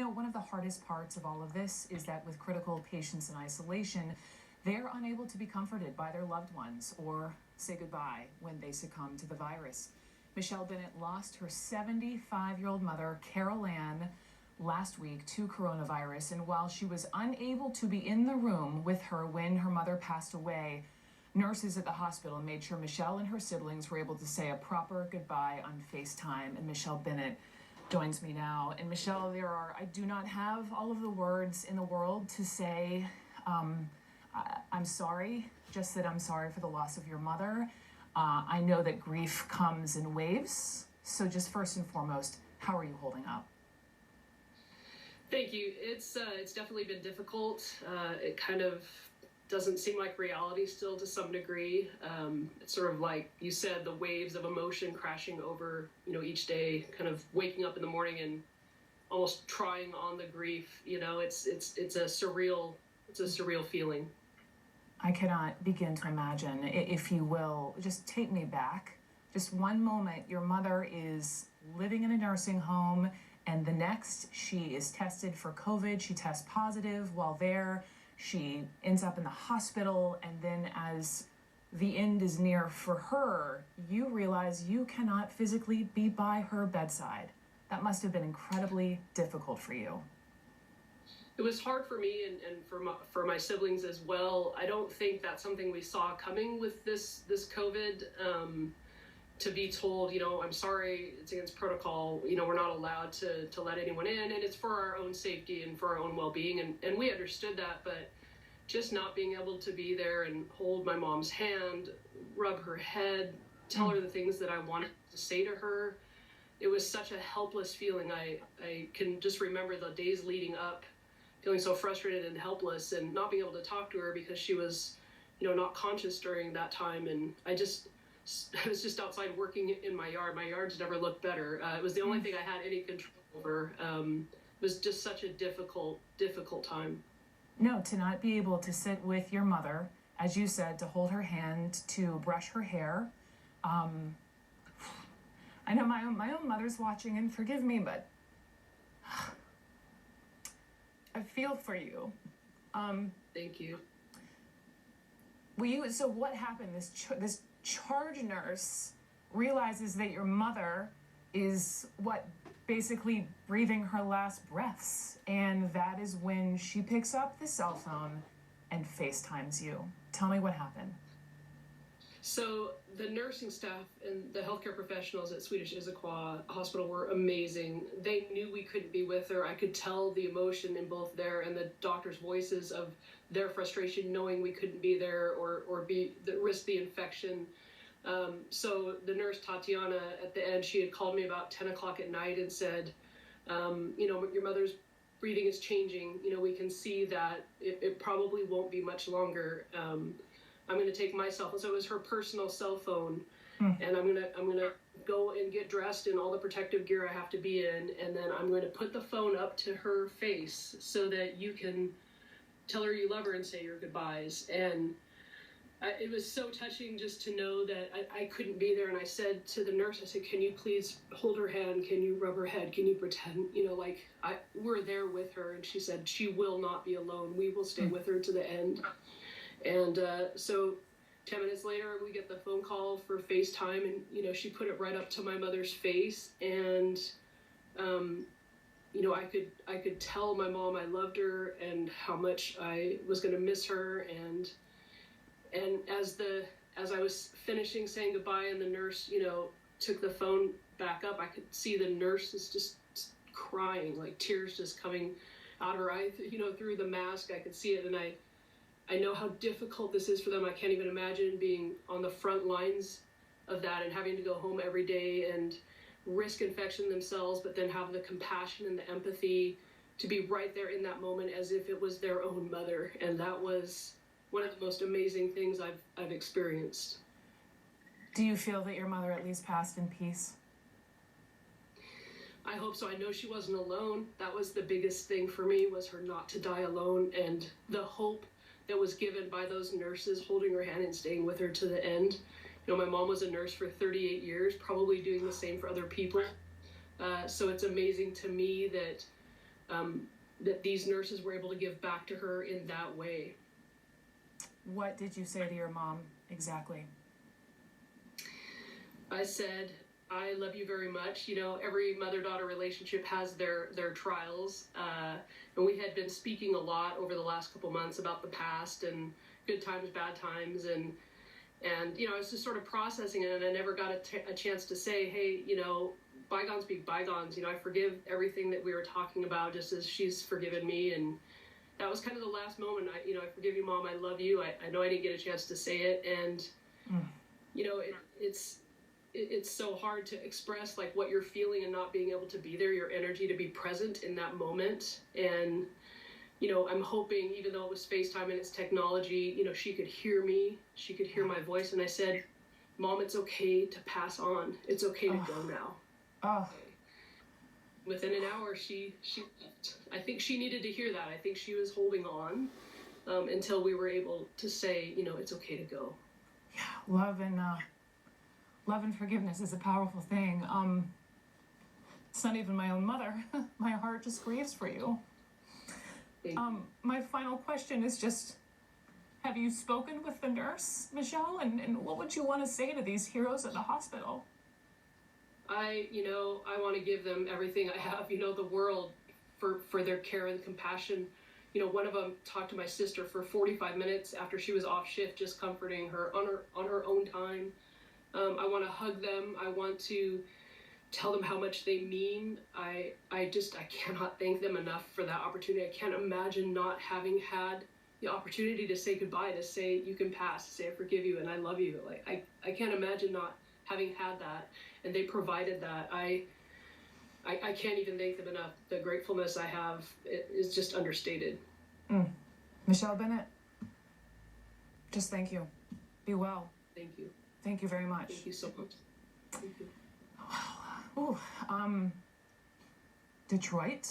One of the hardest parts of all of this is that with critical patients in isolation, they're unable to be comforted by their loved ones or say goodbye when they succumb to the virus. Michelle Bennett lost her 75-year-old mother, Carol Ann, last week to coronavirus, and while she was unable to be in the room with her when her mother passed away, nurses at the hospital made sure Michelle and her siblings were able to say a proper goodbye on FaceTime, and Michelle Bennett joins me now. And Michelle, I do not have all of the words in the world to say I'm sorry, just that I'm sorry for the loss of your mother. I know that grief comes in waves, so just first and foremost, how are you holding up? Thank you. It's definitely been difficult. It kind of doesn't seem like reality still to some degree. It's sort of like you said, the waves of emotion crashing over, each day, kind of waking up in the morning and almost trying on the grief. It's a surreal feeling. I cannot begin to imagine. If you will, just take me back. Just one moment, your mother is living in a nursing home, and the next, she is tested for COVID. She tests positive. While there, she ends up in the hospital, and then as the end is near for her, you realize you cannot physically be by her bedside. That must have been incredibly difficult for you. It was hard for me and for my siblings as well. I don't think that's something we saw coming with this COVID. To be told, I'm sorry, it's against protocol, we're not allowed to let anyone in, and it's for our own safety and for our own well-being, and we understood that, but just not being able to be there and hold my mom's hand, rub her head, tell her the things that I wanted to say to her, it was such a helpless feeling. I can just remember the days leading up, feeling so frustrated and helpless and not being able to talk to her because she was, not conscious during that time, and I was just outside working in my yard. My yard's never looked better. It was the only thing I had any control over. It was just such a difficult time. No, to not be able to sit with your mother, as you said, to hold her hand, to brush her hair. I know my own mother's watching, and forgive me, but I feel for you. Thank you. So what happened? This charge nurse realizes that your mother is basically breathing her last breaths, and that is when she picks up the cell phone and FaceTimes you. Tell me what happened. So the nursing staff and the healthcare professionals at Swedish Issaquah Hospital were amazing. They knew we couldn't be with her. I could tell the emotion in both their and the doctors' voices of their frustration knowing we couldn't be there or risk the infection. So the nurse Tatiana at the end, she had called me about 10 o'clock at night and said, your mother's breathing is changing. We can see that it probably won't be much longer. I'm going to take my cell phone. So it was her personal cell phone, and I'm going to go and get dressed in all the protective gear I have to be in, and then I'm going to put the phone up to her face so that you can tell her you love her and say your goodbyes. And it was so touching just to know that I couldn't be there. And I said to the nurse, I said, can you please hold her hand? Can you rub her head? Can you pretend, we're there with her? And she said, she will not be alone. We will stay with her to the end. And so 10 minutes later, we get the phone call for FaceTime, and, she put it right up to my mother's face. And, I could tell my mom I loved her and how much I was going to miss her. And as I was finishing saying goodbye and the nurse, took the phone back up, I could see the nurse is just crying, like tears just coming out of her eye, through the mask. I could see it, and I know how difficult this is for them. I can't even imagine being on the front lines of that and having to go home every day and risk infection themselves, but then have the compassion and the empathy to be right there in that moment as if it was their own mother. And that was one of the most amazing things I've experienced. Do you feel that your mother at least passed in peace? I hope so. I know she wasn't alone. That was the biggest thing for me, was her not to die alone, and the hope that was given by those nurses holding her hand and staying with her to the end. My mom was a nurse for 38 years, probably doing the same for other people. So it's amazing to me that that these nurses were able to give back to her in that way. What did you say to your mom exactly? I said, I love you very much. You know, every mother-daughter relationship has their trials. And we had been speaking a lot over the last couple months about the past and good times, bad times. And you know, I was just sort of processing it, and I never got a chance to say, hey, you know, bygones be bygones. You know, I forgive everything that we were talking about, just as she's forgiven me. And that was kind of the last moment. I forgive you, Mom. I love you. I know I didn't get a chance to say it. And, you know, it's so hard to express like what you're feeling and not being able to be there, your energy to be present in that moment. And, you know, I'm hoping, even though it was FaceTime and it's technology, you know, she could hear me, she could hear my voice. And I said, Mom, it's okay to pass on. It's okay to go now. Oh. Within an hour, she left. I think she needed to hear that. I think she was holding on until we were able to say, you know, it's okay to go. Yeah, love and forgiveness is a powerful thing. It's not even my own mother. My heart just grieves for you. My final question is just, have you spoken with the nurse, Michelle? And what would you want to say to these heroes at the hospital? I want to give them everything I have, you know, the world for their care and compassion. You know, one of them talked to my sister for 45 minutes after she was off shift, just comforting her on her own time. I want to hug them. I want to tell them how much they mean. I cannot thank them enough for that opportunity. I can't imagine not having had the opportunity to say goodbye, to say you can pass, to say I forgive you and I love you. Like I can't imagine not having had that, and they provided that. I can't even thank them enough. The gratefulness I have is just understated. Michelle Bennett, just thank you. Be well. Thank you. Thank you very much. Thank you so much. Thank you. Wow. Ooh, Detroit.